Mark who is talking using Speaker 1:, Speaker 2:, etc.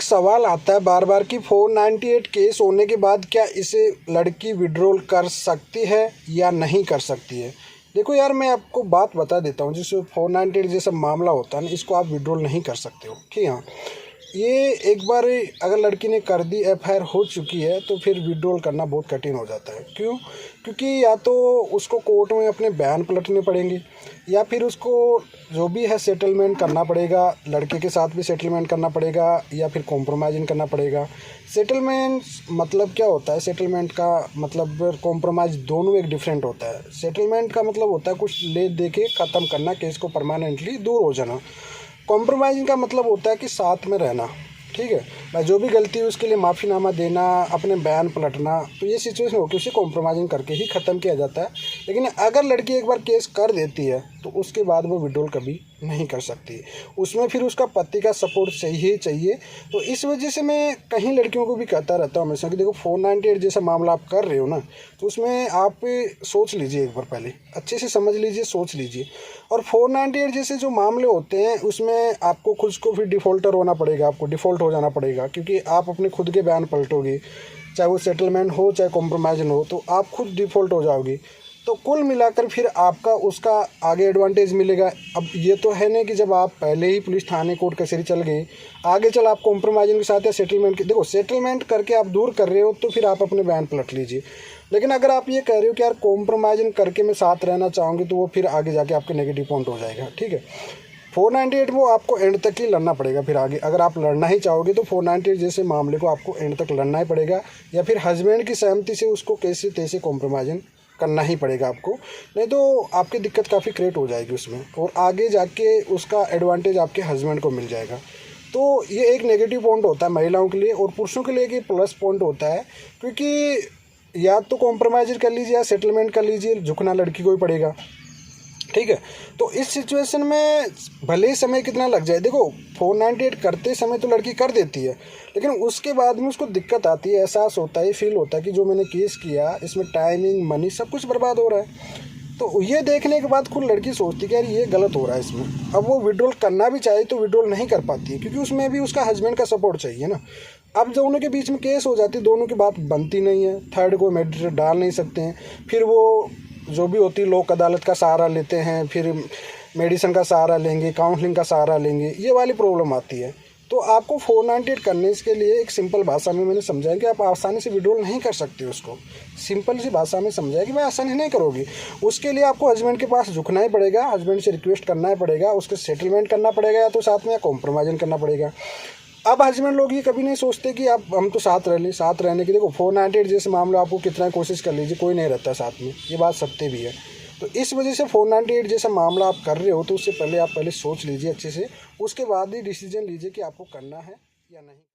Speaker 1: एक सवाल आता है बार बार कि 498 केस होने के बाद क्या इसे लड़की विड्रॉल कर सकती है या नहीं कर सकती है। देखो यार, मैं आपको बात बता देता हूँ, जिससे 498 जैसा मामला होता है ना, इसको आप विड्रॉल नहीं कर सकते हो। कि हाँ, ये एक बार अगर लड़की ने कर दी, एफआईआर हो चुकी है, तो फिर विड्रॉल करना बहुत कठिन हो जाता है। क्यों? क्योंकि या तो उसको कोर्ट में अपने बयान पलटने पड़ेंगे, या फिर उसको जो भी है सेटलमेंट करना पड़ेगा, लड़के के साथ भी सेटलमेंट करना पड़ेगा, या फिर कॉम्प्रोमाइज़ करना पड़ेगा। सेटलमेंट मतलब क्या होता है? सेटलमेंट का मतलब कॉम्प्रोमाइज़ दोनों एक डिफरेंट होता है। सेटलमेंट का मतलब होता है कुछ ले दे के ख़त्म करना, केस को परमानेंटली दूर हो जाना। कॉम्प्रोमाइज़िंग का मतलब होता है कि साथ में रहना। ठीक है भाई, जो भी गलती है उसके लिए माफ़ीनामा देना, अपने बयान पलटना। तो ये सिचुएशन होकर उसे कॉम्प्रोमाइज़िंग करके ही ख़त्म किया जाता है। लेकिन अगर लड़की एक बार केस कर देती है तो उसके बाद वो विड्रॉल कभी नहीं कर सकती। उसमें फिर उसका पति का सपोर्ट चाहिए चाहिए। तो इस वजह से मैं कहीं लड़कियों को भी कहता रहता हूँ हमेशा कि देखो, 498 जैसा मामला आप कर रहे हो ना, तो उसमें आप सोच लीजिए, एक बार पहले अच्छे से समझ लीजिए, सोच लीजिए। और 498 जैसे जो मामले होते हैं उसमें आपको खुद को फिर डिफ़ॉल्टर होना पड़ेगा, आपको डिफ़ॉल्ट हो जाना पड़ेगा, क्योंकि आप अपने खुद के बयान पलटोगे। चाहे वो सेटलमेंट हो चाहे कॉम्प्रोमाइज़ हो, तो आप खुद डिफ़ॉल्ट हो जाओगे। तो कुल मिलाकर फिर आपका उसका आगे एडवांटेज मिलेगा। अब ये तो है नहीं कि जब आप पहले ही पुलिस थाने कोर्ट कचहरी चल गए, आगे चल आप कॉम्प्रोमाइज़िंग के साथ या सेटलमेंट के, देखो सेटलमेंट करके आप दूर कर रहे हो तो फिर आप अपने बयान पलट लीजिए। लेकिन अगर आप ये कह रहे हो कि यार कॉम्प्रोमाइज़िंग करके मैं साथ रहना चाहूँगी, तो वो फिर आगे जाके आपके नेगेटिव पॉइंट हो जाएगा। ठीक है, 498 वो आपको एंड तक ही लड़ना पड़ेगा। फिर आगे अगर आप लड़ना ही चाहोगे तो 498 जैसे मामले को आपको एंड तक लड़ना ही पड़ेगा, या फिर हस्बैंड की सहमति से उसको कैसे तैसे कॉम्प्रोमाइज़ करना ही पड़ेगा आपको। नहीं तो आपकी दिक्कत काफ़ी क्रिएट हो जाएगी उसमें, और आगे जाके उसका एडवांटेज आपके हस्बैंड को मिल जाएगा। तो ये एक नेगेटिव पॉइंट होता है महिलाओं के लिए, और पुरुषों के लिए एक प्लस पॉइंट होता है। क्योंकि या तो कॉम्प्रोमाइज़ कर लीजिए या सेटलमेंट कर लीजिए, झुकना लड़की को ही पड़ेगा। ठीक है, तो इस सिचुएशन में भले ही समय कितना लग जाए, देखो 498 करते समय तो लड़की कर देती है, लेकिन उसके बाद में उसको दिक्कत आती है, एहसास होता है, फील होता है कि जो मैंने केस किया इसमें टाइमिंग, मनी, सब कुछ बर्बाद हो रहा है। तो ये देखने के बाद खुद लड़की सोचती है कि यार ये गलत हो रहा है इसमें। अब वो विड्रॉल करना भी चाहे तो विड्रॉल नहीं कर पाती है, क्योंकि उसमें भी उसका हस्बैंड का सपोर्ट चाहिए ना। अब दोनों के बीच में केस हो जाती है, दोनों की बात बनती नहीं है, थर्ड को मेडिएटर डाल नहीं सकते हैं, फिर वो जो भी होती है लोक अदालत का सहारा लेते हैं, फिर मेडिसिन का सहारा लेंगे, काउंसलिंग का सहारा लेंगे, ये वाली प्रॉब्लम आती है। तो आपको 498 करने के लिए एक सिंपल भाषा में मैंने समझाया कि आप आसानी से विड्रॉल नहीं कर सकते उसको। सिंपल सी भाषा में समझाया कि भाई आसानी नहीं करोगी। उसके लिए आपको हस्बैंड के पास झुकना ही पड़ेगा, हस्बैंड से रिक्वेस्ट करना ही पड़ेगा, उसके सेटलमेंट करना पड़ेगा, या तो साथ में या कॉम्प्रोमाइज़ करना पड़ेगा। अब हस्बैंड लोग ये कभी नहीं सोचते कि आप हम तो साथ रह लें। साथ रहने की देखो 498 जैसे मामला आपको कितना कोशिश कर लीजिए, कोई नहीं रहता साथ में, ये बात सत्य भी है। तो इस वजह से 498 जैसा मामला आप कर रहे हो, तो उससे पहले आप सोच लीजिए अच्छे से, उसके बाद ही डिसीजन लीजिए कि आपको करना है या नहीं।